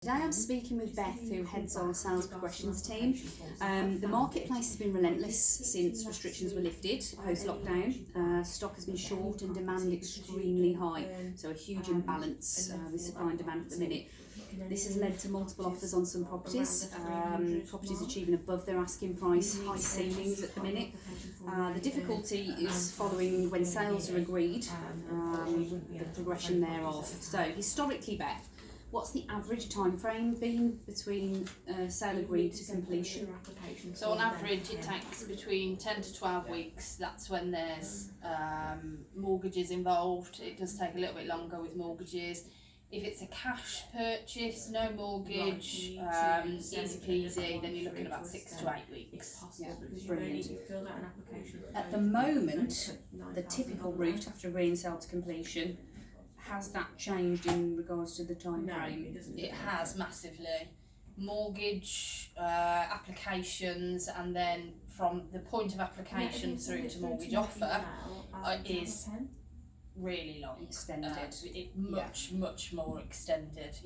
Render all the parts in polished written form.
Today I'm speaking with Beth, who heads our sales progressions team. The marketplace has been relentless since restrictions were lifted post-lockdown. Stock has been short and demand extremely high, so a huge imbalance with supply and demand at the minute. This has led to multiple offers on some properties, properties achieving above their asking price, high ceilings at the minute. The difficulty is following when sales are agreed, the progression thereof. So historically, Beth, what's the average time frame been between sale agreed to completion? So on average it takes between 10 to 12 weeks. That's when there's mortgages involved. It does take a little bit longer with mortgages. If it's a cash purchase, no mortgage, easy peasy, then you're looking at about 6 to 8 weeks. Yeah, brilliant. At the moment, the typical route after agreeing sale to completion, has that changed in regards to the time frame? It has massively. Mortgage applications, and then from the point of application through to mortgage offer is really long. Extended. Much more extended.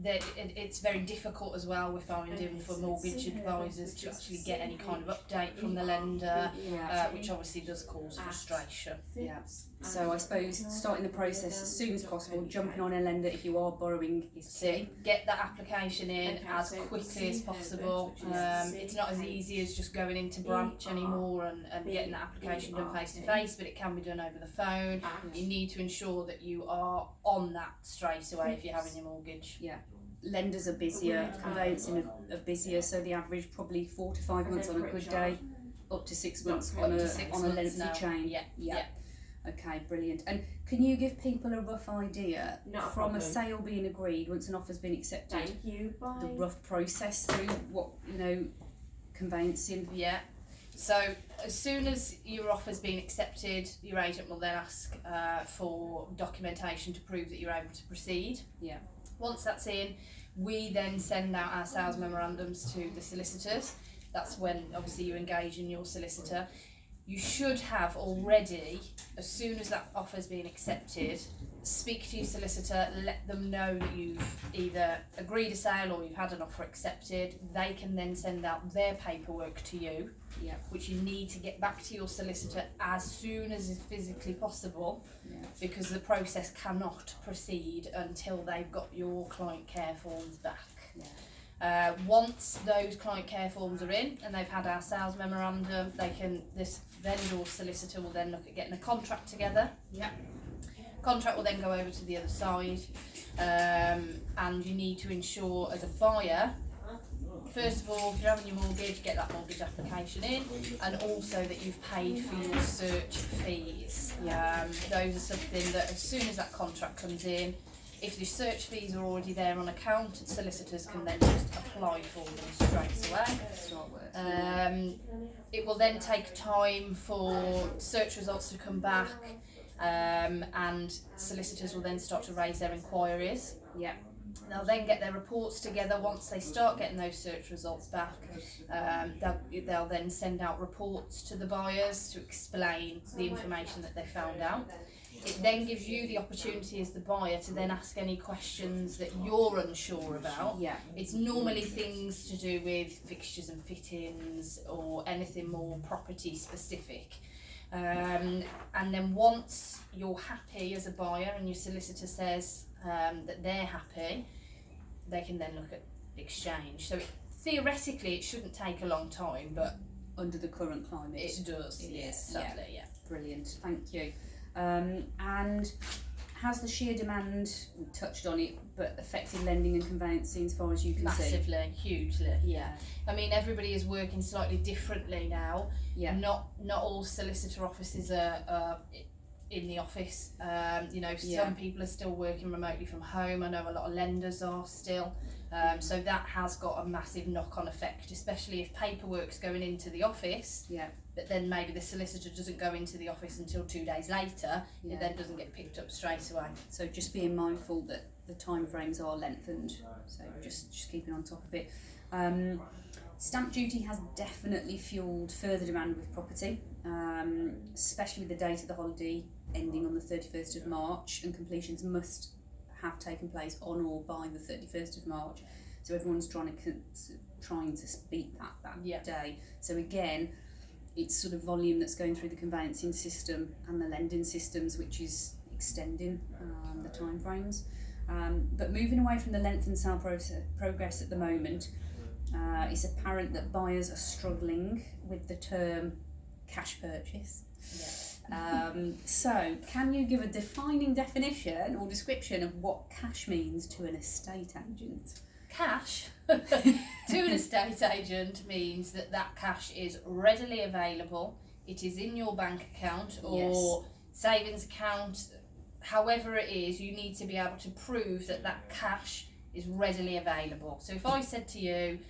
It's very difficult as well, we're finding, for mortgage advisors to actually get any kind of update from the lender, which obviously does cause frustration. Yeah. So I suppose starting the process as soon as possible, jumping on a lender if you are borrowing is key. Get that application in as quickly as possible. It's not as easy as just going into branch anymore and getting that application done face to face, but it can be done over the phone. You need to ensure that you are on that straight away if you're having your mortgage. Yeah. Lenders are busier, conveyancing are busier, so the average probably 4 to 5 months on a good day, up to 6 months on a lengthy chain. Yeah. Okay, brilliant. And can you give people a rough idea from a sale being agreed, once an offer's been accepted, the rough process through what, conveyancing? Yeah. So as soon as your offer's been accepted, your agent will then ask for documentation to prove that you're able to proceed. Yeah. Once that's in, we then send out our sales memorandums to the solicitors. That's when obviously you engage in your solicitor. You should have already, as soon as that offer's been accepted, speak to your solicitor, let them know that you've either agreed a sale or you've had an offer accepted. They can then send out their paperwork to you, which you need to get back to your solicitor as soon as is physically possible, because the process cannot proceed until they've got your client care forms back. Once those client care forms are in and they've had our sales memorandum, this vendor solicitor will then look at getting a contract together. Contract will then go over to the other side, and you need to ensure as a buyer, first of all, if you're having your mortgage, get that mortgage application in, and also that you've paid for your search fees. Those are something that as soon as that contract comes in, if the search fees are already there on account, solicitors can then just apply for them straight away. It will then take time for search results to come back, and solicitors will then start to raise their inquiries. They'll then get their reports together. Once they start getting those search results back, they'll then send out reports to the buyers to explain the information that they found out. It then gives you the opportunity as the buyer to then ask any questions that you're unsure about. It's normally things to do with fixtures and fittings or anything more property specific. And then once you're happy as a buyer and your solicitor says that they're happy, they can then look at exchange. So theoretically it shouldn't take a long time, but under the current climate it does. Sadly. Brilliant, thank you. And has the sheer demand, we touched on it, but affected lending and conveyancing as far as you can see? Massively, hugely. I mean, everybody is working slightly differently now. Not all solicitor offices are in the office. Some people are still working remotely from home. I know a lot of lenders are still. So that has got a massive knock-on effect, especially if paperwork's going into the office, but then maybe the solicitor doesn't go into the office until 2 days later, it then doesn't get picked up straight away. So just being mindful that the time frames are lengthened, so just keeping on top of it. Stamp duty has definitely fuelled further demand with property, especially with the date of the holiday ending on the 31st of March, and completions must have taken place on or by the 31st of March. So everyone's trying to beat that day. So again, it's sort of volume that's going through the conveyancing system and the lending systems, which is extending the timeframes. But moving away from the lengthened sale progress at the moment, it's apparent that buyers are struggling with the term cash purchase. So can you give a defining definition or description of what cash means to an estate agent? Cash to an estate agent means that cash is readily available. It is in your bank account or savings account, however it is. You need to be able to prove that cash is readily available. So if I said to you,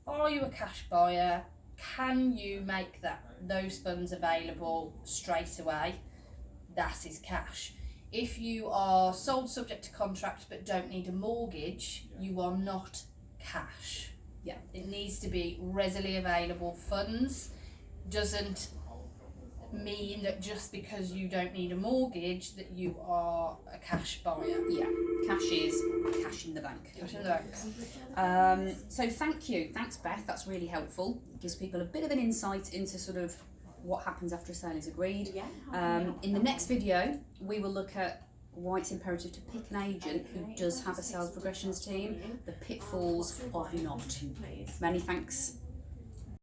are you a cash buyer? Can you make those funds available straight away? That is cash. If you are sold subject to contract but don't need a mortgage, you are not cash. Yeah. It needs to be readily available funds. Doesn't mean that just because you don't need a mortgage that you are a cash buyer. Yeah, cash is cash in the bank. Cash in the bank. So thanks Beth, that's really helpful. It gives people a bit of an insight into sort of what happens after a sale is agreed. In the next video, we will look at why it's imperative to pick an agent who does have a sales progressions team, the pitfalls of not. Many thanks